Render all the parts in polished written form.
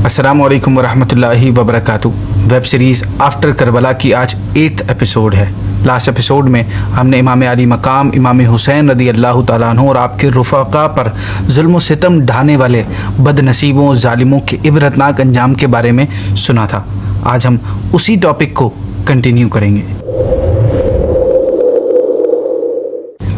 السلام علیکم ورحمۃ اللہ وبرکاتہ۔ ویب سیریز آفٹر کربلا کی آج 8th ایپیسوڈ ہے۔ لاسٹ ایپیسوڈ میں ہم نے امام علی مقام امام حسین رضی اللہ تعالیٰ عنہ اور آپ کے رفقا پر ظلم و ستم ڈھانے والے بد نصیبوں ظالموں کے عبرتناک انجام کے بارے میں سنا تھا۔ آج ہم اسی ٹاپک کو کنٹینیو کریں گے۔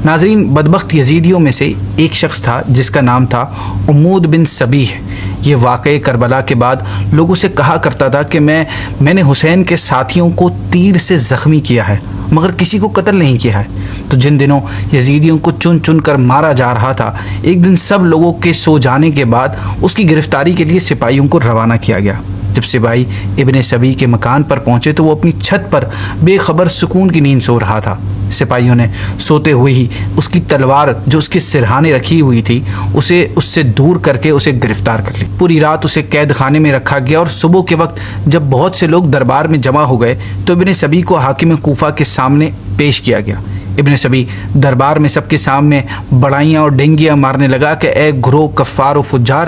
ناظرین، بدبخت یزیدیوں میں سے ایک شخص تھا جس کا نام تھا عمود بن صبیح۔ یہ واقعہ کربلا کے بعد لوگوں سے کہا کرتا تھا کہ میں نے حسین کے ساتھیوں کو تیر سے زخمی کیا ہے مگر کسی کو قتل نہیں کیا ہے۔ تو جن دنوں یزیدیوں کو چن چن کر مارا جا رہا تھا، ایک دن سب لوگوں کے سو جانے کے بعد اس کی گرفتاری کے لیے سپاہیوں کو روانہ کیا گیا۔ جب سپاہی ابن صبیح کے مکان پر پہنچے تو وہ اپنی چھت پر بے خبر سکون کی نیند سو رہا تھا۔ سپاہیوں نے سوتے ہوئے ہی اس کی تلوار جو اس کے سرہانے رکھی ہوئی تھی اس سے دور کر کے اسے گرفتار کر لی۔ پوری رات اسے قید خانے میں رکھا گیا اور صبح کے وقت جب بہت سے لوگ دربار میں جمع ہو گئے تو ابن صبیح کو حاکم کوفہ کے سامنے پیش کیا گیا۔ ابن صبیح دربار میں سب کے سامنے بڑائیاں اور ڈینگیاں مارنے لگا کہ اے گروہ کفار و فجار،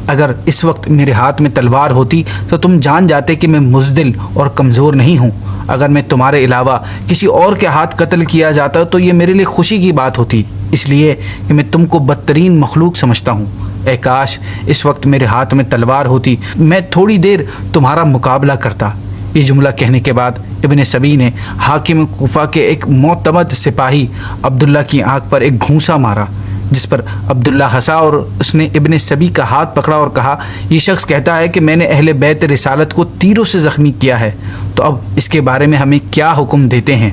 اگر اس وقت میرے ہاتھ میں تلوار ہوتی تو تم جان جاتے کہ میں مزدل اور کمزور نہیں ہوں۔ اگر میں تمہارے علاوہ کسی اور کے ہاتھ قتل کیا جاتا تو یہ میرے لیے خوشی کی بات ہوتی، اس لیے کہ میں تم کو بدترین مخلوق سمجھتا ہوں۔ اے کاش اس وقت میرے ہاتھ میں تلوار ہوتی، میں تھوڑی دیر تمہارا مقابلہ کرتا۔ یہ جملہ کہنے کے بعد ابن صبیح نے حاکم کوفہ کے ایک معتمد سپاہی عبداللہ کی آنکھ پر ایک گھونسا مارا، جس پر عبداللہ ہنسا اور اس نے ابن صبیح کا ہاتھ پکڑا اور کہا، یہ شخص کہتا ہے کہ میں نے اہل بیت رسالت کو تیروں سے زخمی کیا ہے، تو اب اس کے بارے میں ہمیں کیا حکم دیتے ہیں؟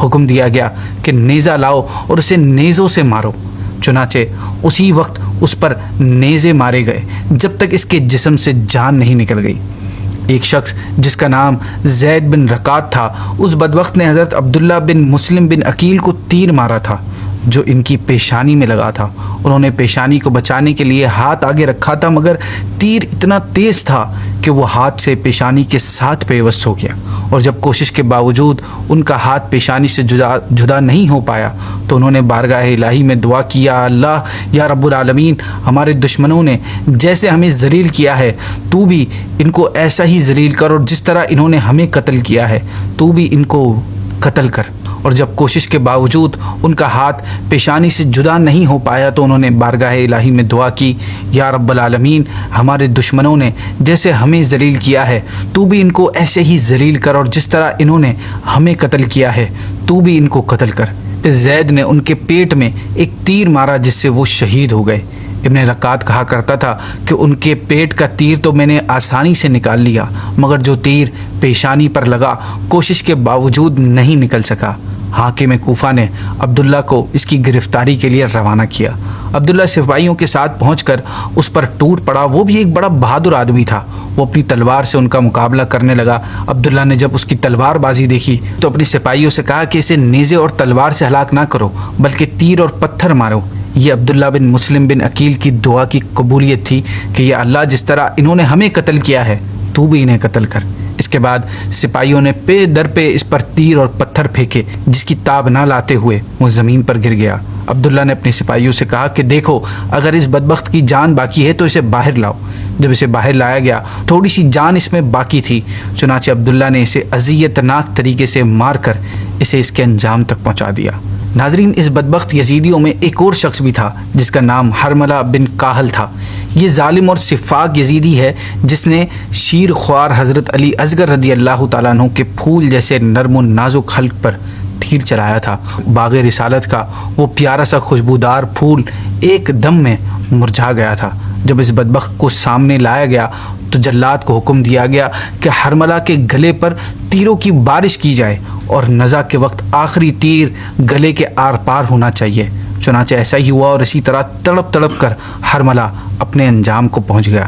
حکم دیا گیا کہ نیزہ لاؤ اور اسے نیزوں سے مارو۔ چنانچہ اسی وقت اس پر نیزے مارے گئے جب تک اس کے جسم سے جان نہیں نکل گئی۔ ایک شخص جس کا نام زید بن رکات تھا، اس بدبخت نے حضرت عبداللہ بن مسلم بن عقیل کو تیر مارا تھا جو ان کی پیشانی میں لگا تھا۔ انہوں نے پیشانی کو بچانے کے لیے ہاتھ آگے رکھا تھا مگر تیر اتنا تیز تھا کہ وہ ہاتھ سے پیشانی کے ساتھ پیوست ہو گیا، اور جب کوشش کے باوجود ان کا ہاتھ پیشانی سے جدا نہیں ہو پایا تو انہوں نے بارگاہ الہی میں دعا کی، یا اللہ، یا رب العالمین، ہمارے دشمنوں نے جیسے ہمیں ذلیل کیا ہے تو بھی ان کو ایسا ہی ذلیل کر، اور جس طرح انہوں نے ہمیں قتل کیا ہے تو بھی ان کو قتل کر۔ اور جب کوشش کے باوجود ان کا ہاتھ پیشانی سے جدا نہیں ہو پایا تو انہوں نے بارگاہ الہی میں دعا کی، یا رب العالمین، ہمارے دشمنوں نے جیسے ہمیں ذلیل کیا ہے تو بھی ان کو ایسے ہی ذلیل کر، اور جس طرح انہوں نے ہمیں قتل کیا ہے تو بھی ان کو قتل کر۔ پھر زید نے ان کے پیٹ میں ایک تیر مارا جس سے وہ شہید ہو گئے۔ ابن رکات کہا کرتا تھا کہ ان کے پیٹ کا تیر تو میں نے آسانی سے نکال لیا مگر جو تیر پیشانی پر لگا کوشش کے باوجود نہیں نکل سکا۔ حاکم کوفہ نے عبداللہ کو اس کی گرفتاری کے لیے روانہ کیا۔ عبداللہ سپاہیوں کے ساتھ پہنچ کر اس پر ٹوٹ پڑا۔ وہ بھی ایک بڑا بہادر آدمی تھا، وہ اپنی تلوار سے ان کا مقابلہ کرنے لگا۔ عبداللہ نے جب اس کی تلوار بازی دیکھی تو اپنی سپاہیوں سے کہا کہ اسے نیزے اور تلوار سے ہلاک نہ کرو بلکہ تیر اور پتھر مارو۔ یہ عبداللہ بن مسلم بن عقیل کی دعا کی قبولیت تھی کہ یا اللہ، جس طرح انہوں نے ہمیں قتل کیا ہے تو بھی انہیں قتل کر۔ اس کے بعد سپاہیوں نے پے در پہ اس پر تیر اور پتھر پھینکے، جس کی تاب نہ لاتے ہوئے وہ زمین پر گر گیا۔ عبداللہ نے اپنی سپاہیوں سے کہا کہ دیکھو، اگر اس بدبخت کی جان باقی ہے تو اسے باہر لاؤ۔ جب اسے باہر لایا گیا تھوڑی سی جان اس میں باقی تھی، چنانچہ عبداللہ نے اسے اذیتناک طریقے سے مار کر اسے اس کے انجام تک پہنچا دیا۔ ناظرین، اس بدبخت یزیدیوں میں ایک اور شخص بھی تھا جس کا نام حرملہ بن کاہل تھا۔ یہ ظالم اور سفاک یزیدی ہے جس نے شیر خوار حضرت علی اصغر رضی اللہ تعالیٰ عنہ کے پھول جیسے نرم و نازک حلق پر تیر چلایا تھا۔ باغ رسالت کا وہ پیارا سا خوشبودار پھول ایک دم میں مرجھا گیا تھا۔ جب اس بدبخت کو سامنے لایا گیا تو جلاد کو حکم دیا گیا کہ حرملہ کے گلے پر تیروں کی بارش کی جائے اور نزع کے وقت آخری تیر گلے کے آر پار ہونا چاہیے۔ چنانچہ ایسا ہی ہوا اور اسی طرح تڑپ تڑپ کر حرملہ اپنے انجام کو پہنچ گیا۔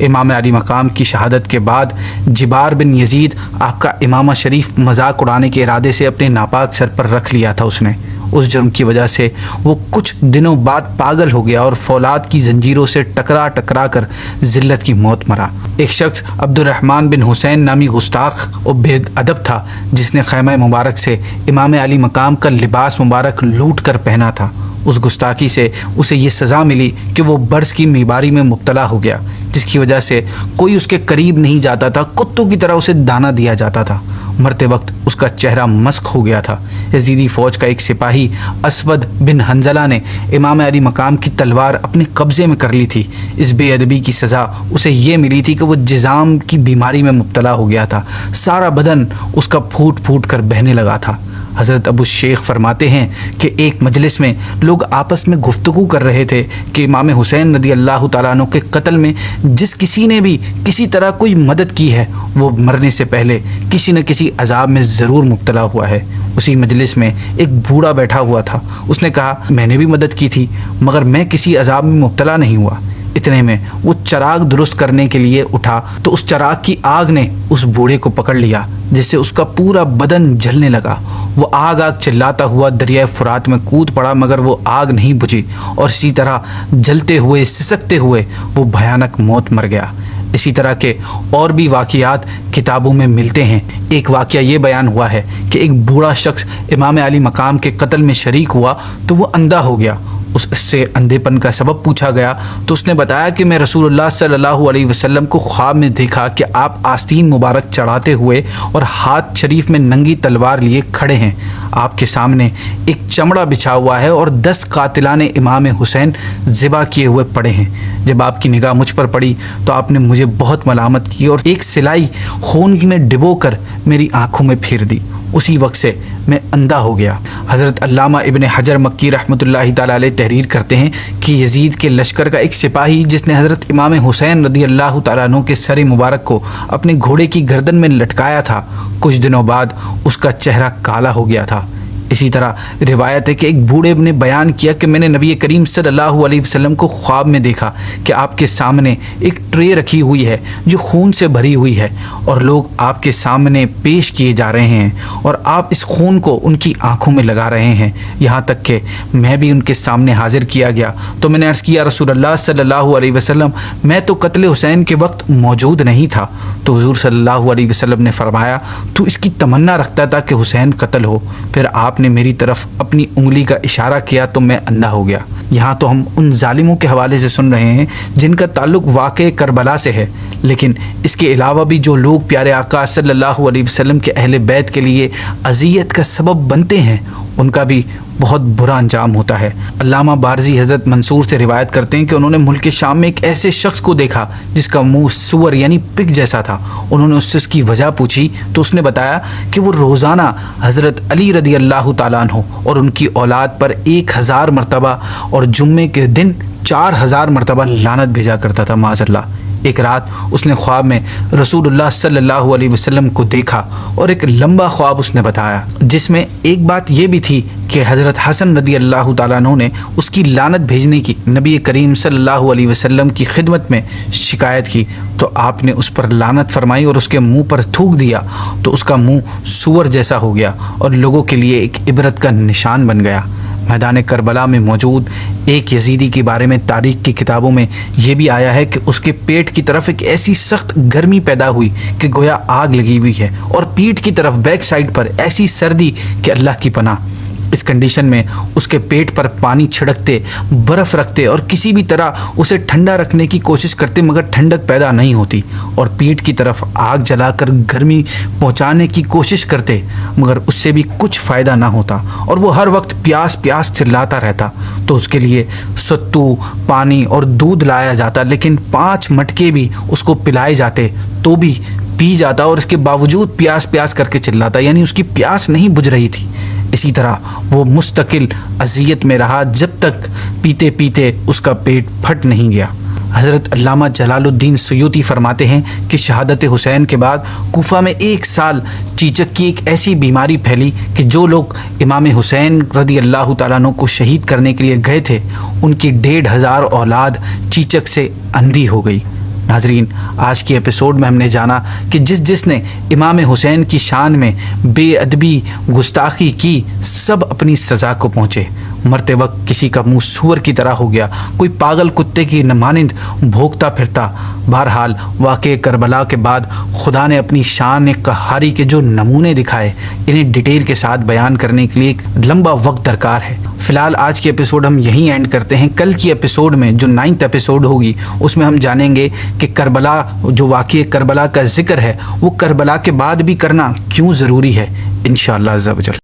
امام علی مقام کی شہادت کے بعد جبار بن یزید آپ کا امامہ شریف مذاق اڑانے کے ارادے سے اپنے ناپاک سر پر رکھ لیا تھا۔ اس نے اس جرم کی وجہ سے وہ کچھ دنوں بعد پاگل ہو گیا اور فولاد کی زنجیروں سے ٹکرا کر ذلت کی موت مرا۔ ایک شخص عبد الرحمن بن حسین نامی گستاخ و بے ادب تھا جس نے خیمہ مبارک سے امام علی مقام کا لباس مبارک لوٹ کر پہنا تھا اس گستاخی سے اسے یہ سزا ملی کہ وہ برس کی بیماری میں مبتلا ہو گیا، جس کی وجہ سے کوئی اس کے قریب نہیں جاتا تھا، کتوں کی طرح اسے دانا دیا جاتا تھا۔ مرتے وقت اس کا چہرہ مسخ ہو گیا تھا۔ یزیدی فوج کا ایک سپاہی اسود بن حنظلہ نے امام علی مقام کی تلوار اپنے قبضے میں کر لی تھی۔ اس بے ادبی کی سزا اسے یہ ملی تھی کہ وہ جزام کی بیماری میں مبتلا ہو گیا تھا، سارا بدن اس کا پھوٹ پھوٹ کر بہنے لگا تھا۔ حضرت ابو الشیخ فرماتے ہیں کہ ایک مجلس میں لوگ آپس میں گفتگو کر رہے تھے کہ امام حسین رضی اللہ تعالیٰ عنہ کے قتل میں جس کسی نے بھی کسی طرح کوئی مدد کی ہے وہ مرنے سے پہلے کسی نہ کسی عذاب میں ضرور مبتلا ہوا ہے۔ اسی مجلس میں ایک بوڑھا بیٹھا ہوا تھا، اس نے کہا میں نے بھی مدد کی تھی مگر میں کسی عذاب میں مبتلا نہیں ہوا۔ اتنے میں وہ چراغ درست کرنے کے لیے اٹھا تو اس چراغ کی آگ نے اس بوڑھے کو پکڑ لیا، جس سے اس کا پورا بدن جلنے لگا۔ وہ آگ آگ چلاتا ہوا دریائے فرات میں کود پڑا مگر وہ آگ نہیں بجھی اور اسی طرح جلتے ہوئے سسکتے ہوئے وہ بھیانک موت مر گیا۔ اسی طرح کے اور بھی واقعات کتابوں میں ملتے ہیں۔ ایک واقعہ یہ بیان ہوا ہے کہ ایک بوڑھا شخص امام علی مقام کے قتل میں شریک ہوا تو وہ اندھا ہو گیا۔ اس سے اندھے پن کا سبب پوچھا گیا تو اس نے بتایا کہ میں رسول اللہ صلی اللہ علیہ وسلم کو خواب میں دیکھا کہ آپ آستین مبارک چڑھاتے ہوئے اور ہاتھ شریف میں ننگی تلوار لیے کھڑے ہیں، آپ کے سامنے ایک چمڑا بچھا ہوا ہے اور 10 قاتلان امام حسین ذبح کیے ہوئے پڑے ہیں۔ جب آپ کی نگاہ مجھ پر پڑی تو آپ نے مجھے بہت ملامت کی اور ایک سلائی خون میں ڈبو کر میری آنکھوں میں پھیر دی۔ اسی وقت سے میں اندھا ہو گیا۔ حضرت علامہ ابن حجر مکی رحمۃ اللہ تعالی علیہ تحریر کرتے ہیں کہ یزید کے لشکر کا ایک سپاہی جس نے حضرت امام حسین رضی اللہ تعالیٰ عنہ کے سر مبارک کو اپنے گھوڑے کی گردن میں لٹکایا تھا، کچھ دنوں بعد اس کا چہرہ کالا ہو گیا تھا۔ اسی طرح روایت ہے کہ ایک بوڑھے نے بیان کیا کہ میں نے نبی کریم صلی اللہ علیہ وسلم کو خواب میں دیکھا کہ آپ کے سامنے ایک ٹرے رکھی ہوئی ہے جو خون سے بھری ہوئی ہے اور لوگ آپ کے سامنے پیش کیے جا رہے ہیں اور آپ اس خون کو ان کی آنکھوں میں لگا رہے ہیں، یہاں تک کہ میں بھی ان کے سامنے حاضر کیا گیا تو میں نے عرض کیا رسول اللہ صلی اللہ علیہ وسلم میں تو قتل حسین کے وقت موجود نہیں تھا، تو حضور صلی اللہ علیہ وسلم نے فرمایا تو اس کی تمنا رکھتا تھا کہ حسین قتل ہو، پھر آپ نے میری طرف اپنی انگلی کا اشارہ کیا تو میں اندھا ہو گیا۔ یہاں تو ہم ان ظالموں کے حوالے سے سن رہے ہیں جن کا تعلق واقع کربلا سے ہے، لیکن اس کے علاوہ بھی جو لوگ پیارے آقا صلی اللہ علیہ وسلم کے اہل بیت کے لیے اذیت کا سبب بنتے ہیں ان کا بھی بہت برا انجام ہوتا ہے۔ علامہ بارزی حضرت منصور سے روایت کرتے ہیں کہ انہوں نے ملک شام میں ایک ایسے شخص کو دیکھا جس کا منہ سور یعنی پگ جیسا تھا۔ انہوں نے اس سے اس کی وجہ پوچھی تو اس نے بتایا کہ وہ روزانہ حضرت علی رضی اللہ تعالیٰ عنہ اور ان کی اولاد پر 1000 مرتبہ اور جمعے کے دن 4000 مرتبہ لعنت بھیجا کرتا تھا، معاذ اللہ۔ ایک رات اس نے خواب میں رسول اللہ صلی اللہ علیہ وسلم کو دیکھا اور ایک لمبا خواب اس نے بتایا جس میں ایک بات یہ بھی تھی کہ حضرت حسن رضی اللہ تعالیٰ عنہ نے اس کی لعنت بھیجنے کی نبی کریم صلی اللہ علیہ وسلم کی خدمت میں شکایت کی تو آپ نے اس پر لعنت فرمائی اور اس کے منہ پر تھوک دیا تو اس کا منہ سور جیسا ہو گیا اور لوگوں کے لیے ایک عبرت کا نشان بن گیا۔ میدان کربلا میں موجود ایک یزیدی کے بارے میں تاریخ کی کتابوں میں یہ بھی آیا ہے کہ اس کے پیٹ کی طرف ایک ایسی سخت گرمی پیدا ہوئی کہ گویا آگ لگی ہوئی ہے اور پیٹھ کی طرف بیک سائڈ پر ایسی سردی کہ اللہ کی پناہ۔ اس کنڈیشن میں اس کے پیٹ پر پانی چھڑکتے، برف رکھتے اور کسی بھی طرح اسے ٹھنڈا رکھنے کی کوشش کرتے مگر ٹھنڈک پیدا نہیں ہوتی، اور پیٹھ کی طرف آگ جلا کر گرمی پہنچانے کی کوشش کرتے مگر اس سے بھی کچھ فائدہ نہ ہوتا اور وہ ہر وقت پیاس پیاس چلاتا رہتا۔ تو اس کے لیے ستو، پانی اور دودھ لایا جاتا لیکن 5 مٹکے بھی اس کو پلائے جاتے تو بھی پی جاتا اور اس کے باوجود پیاس پیاس کر کے چلاتا، یعنی اس کی پیاس نہیں بجھ رہی تھی۔ اسی طرح وہ مستقل اذیت میں رہا جب تک پیتے پیتے اس کا پیٹ پھٹ نہیں گیا۔ حضرت علامہ جلال الدین سیوطی فرماتے ہیں کہ شہادت حسین کے بعد کوفہ میں 1 سال چیچک کی ایک ایسی بیماری پھیلی کہ جو لوگ امام حسین رضی اللہ تعالیٰ عنہ کو شہید کرنے کے لیے گئے تھے ان کی 1500 اولاد چیچک سے اندھی ہو گئی۔ ناظرین، آج کی ایپیسوڈ میں ہم نے جانا کہ جس نے امام حسین کی شان میں بے ادبی گستاخی کی سب اپنی سزا کو پہنچے۔ مرتے وقت کسی کا منہ سور کی طرح ہو گیا، کوئی پاگل کتے کی مانند بھونکتا پھرتا۔ بہرحال واقع کربلا کے بعد خدا نے اپنی شان قہاری کے جو نمونے دکھائے انہیں ڈیٹیل کے ساتھ بیان کرنے کے لیے ایک لمبا وقت درکار ہے۔ فی الحال آج کی ایپیسوڈ ہم یہیں اینڈ کرتے ہیں. کل کی ایپیسوڈ میں جو 9th ایپیسوڈ ہوگی اس میں ہم جانیں گے کہ کربلا جو واقعہ کربلا کا ذکر ہے وہ کربلا کے بعد بھی کرنا کیوں ضروری ہے. انشاءاللہ عز و جل.